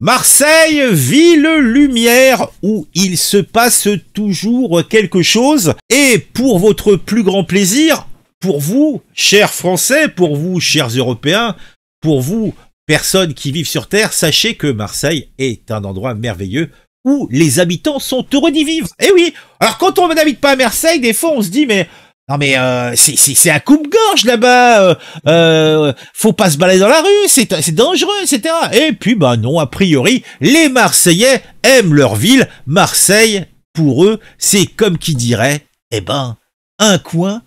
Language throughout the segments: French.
Marseille, ville lumière où il se passe toujours quelque chose. Et pour votre plus grand plaisir, pour vous, chers Français, pour vous, chers Européens, pour vous, personnes qui vivent sur Terre, sachez que Marseille est un endroit merveilleux où les habitants sont heureux d'y vivre. Eh oui, alors quand on n'habite pas à Marseille, des fois on se dit mais... Non mais c'est un coupe-gorge là-bas, faut pas se balader dans la rue, c'est dangereux, etc. Et puis bah non, a priori, les Marseillais aiment leur ville. Marseille, pour eux, c'est comme qui dirait, eh ben, un coin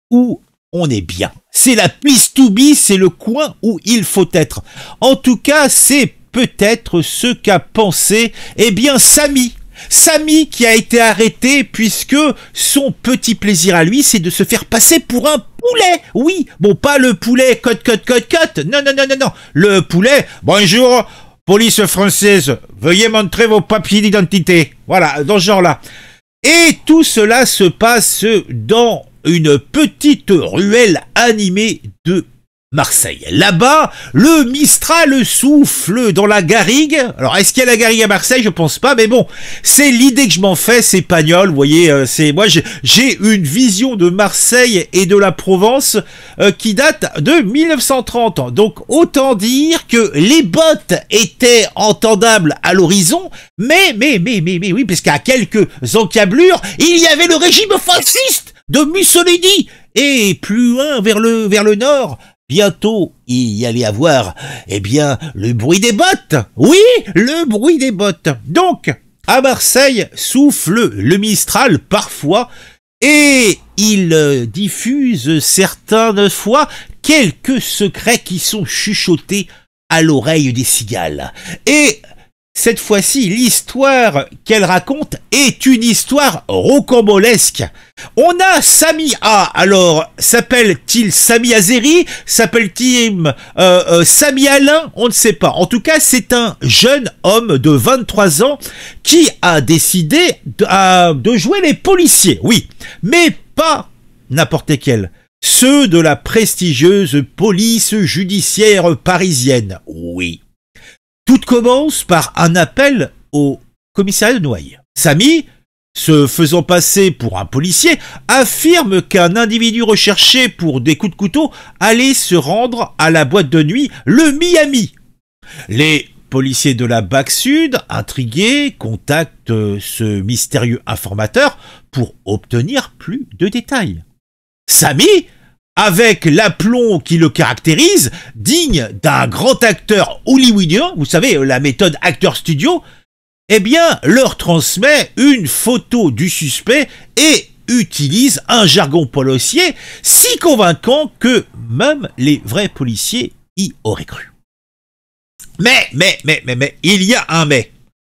où on est bien. C'est la place to be, c'est le coin où il faut être. En tout cas, c'est peut-être ce qu'a pensé, eh bien, Samy. Samy qui a été arrêté puisque son petit plaisir à lui, c'est de se faire passer pour un poulet. Oui, bon, pas le poulet cut. Non. Le poulet, bonjour, police française, veuillez montrer vos papiers d'identité. Voilà, dans ce genre-là. Et tout cela se passe dans une petite ruelle animée de Marseille. Là-bas, le Mistral souffle dans la garrigue. Alors, est-ce qu'il y a la garrigue à Marseille? Je pense pas, mais bon, c'est l'idée que je m'en fais, c'est Pagnol, vous voyez, moi j'ai une vision de Marseille et de la Provence qui date de 1930. Donc, autant dire que les bottes étaient entendables à l'horizon, mais oui, parce qu'à quelques encablures, il y avait le régime fasciste de Mussolini. Et plus loin, vers le nord, bientôt, il y allait avoir, eh bien, le bruit des bottes. Oui, le bruit des bottes. Donc, à Marseille, souffle le Mistral parfois, et il diffuse certaines fois quelques secrets qui sont chuchotés à l'oreille des cigales. Et cette fois-ci, l'histoire qu'elle raconte est une histoire rocambolesque. On a Samy A. Alors, s'appelle-t-il Samy Azeri? S'appelle-t-il Samy Alain? On ne sait pas. En tout cas, c'est un jeune homme de 23 ans qui a décidé de jouer les policiers. Oui, mais pas n'importe quel. Ceux de la prestigieuse police judiciaire parisienne. Oui. Tout commence par un appel au commissariat de Noailles. Samy, se faisant passer pour un policier, affirme qu'un individu recherché pour des coups de couteau allait se rendre à la boîte de nuit le Miami. Les policiers de la BAC Sud, intrigués, contactent ce mystérieux informateur pour obtenir plus de détails. Samy, avec l'aplomb qui le caractérise, digne d'un grand acteur hollywoodien, vous savez, la méthode acteur studio, eh bien, leur transmet une photo du suspect et utilise un jargon policier si convaincant que même les vrais policiers y auraient cru. Mais, il y a un mais.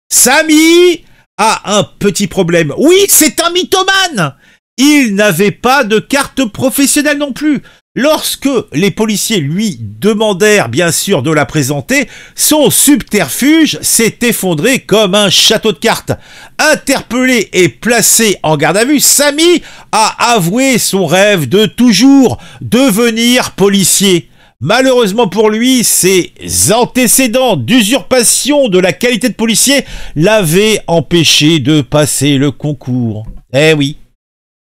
Samy a un petit problème. Oui, c'est un mythomane. Il n'avait pas de carte professionnelle non plus. Lorsque les policiers lui demandèrent bien sûr de la présenter, son subterfuge s'est effondré comme un château de cartes. Interpellé et placé en garde à vue, Samy a avoué son rêve de toujours devenir policier. Malheureusement pour lui, ses antécédents d'usurpation de la qualité de policier l'avaient empêché de passer le concours. Eh oui.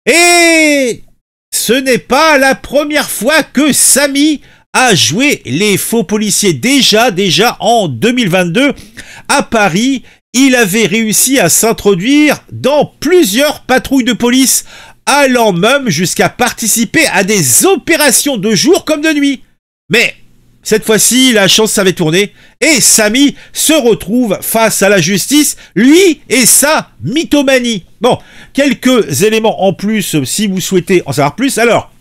Et ce n'est pas la première fois que Samy a joué les faux policiers. Déjà en 2022, à Paris, il avait réussi à s'introduire dans plusieurs patrouilles de police, allant même jusqu'à participer à des opérations de jour comme de nuit. Mais cette fois-ci, la chance s'avait tourné et Samy se retrouve face à la justice, lui et sa mythomanie. Bon, quelques éléments en plus si vous souhaitez en savoir plus. Alors,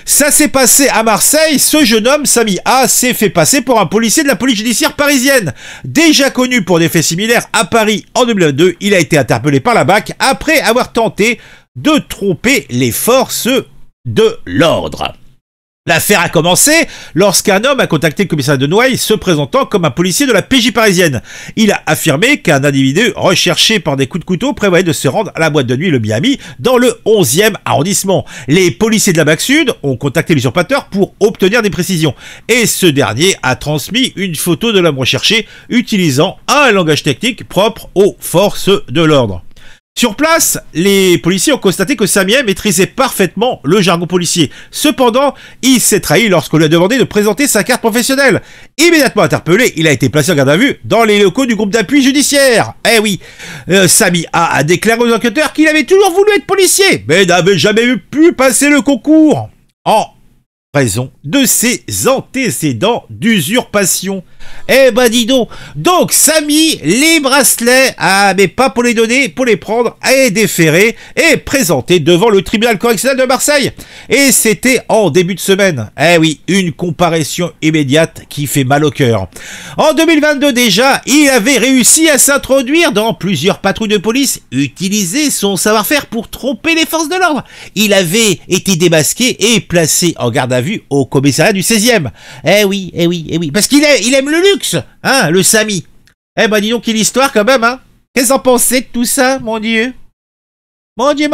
ça s'est passé à Marseille. Ce jeune homme, Samy A, s'est fait passer pour un policier de la police judiciaire parisienne. Déjà connu pour des faits similaires à Paris en 2022, il a été interpellé par la BAC après avoir tenté de tromper les forces de l'ordre. L'affaire a commencé lorsqu'un homme a contacté le commissariat de Noailles se présentant comme un policier de la PJ parisienne. Il a affirmé qu'un individu recherché par des coups de couteau prévoyait de se rendre à la boîte de nuit Le Miami dans le 11e arrondissement. Les policiers de la BAC Sud ont contacté l'usurpateur pour obtenir des précisions et ce dernier a transmis une photo de l'homme recherché utilisant un langage technique propre aux forces de l'ordre. Sur place, les policiers ont constaté que Samien maîtrisait parfaitement le jargon policier. Cependant, il s'est trahi lorsqu'on lui a demandé de présenter sa carte professionnelle. Immédiatement interpellé, il a été placé en garde à vue dans les locaux du groupe d'appui judiciaire. Eh oui, Sami a déclaré aux enquêteurs qu'il avait toujours voulu être policier, mais n'avait jamais pu passer le concours. En raison de ses antécédents d'usurpation. Eh ben dis donc. Donc Sami, les bracelets, mais pas pour les donner, pour les prendre et déférer et présenter devant le tribunal correctionnel de Marseille. Et c'était en début de semaine. Eh oui, une comparution immédiate qui fait mal au cœur. En 2022 déjà, il avait réussi à s'introduire dans plusieurs patrouilles de police, utiliser son savoir-faire pour tromper les forces de l'ordre. Il avait été démasqué et placé en garde à vue au commissariat du 16e. Eh oui, parce qu'il aime le luxe, hein, le Sami. Eh ben dis donc, quelle histoire quand même, hein. Qu'est-ce que vous en pensez de tout ça, mon Dieu? Mon Dieu.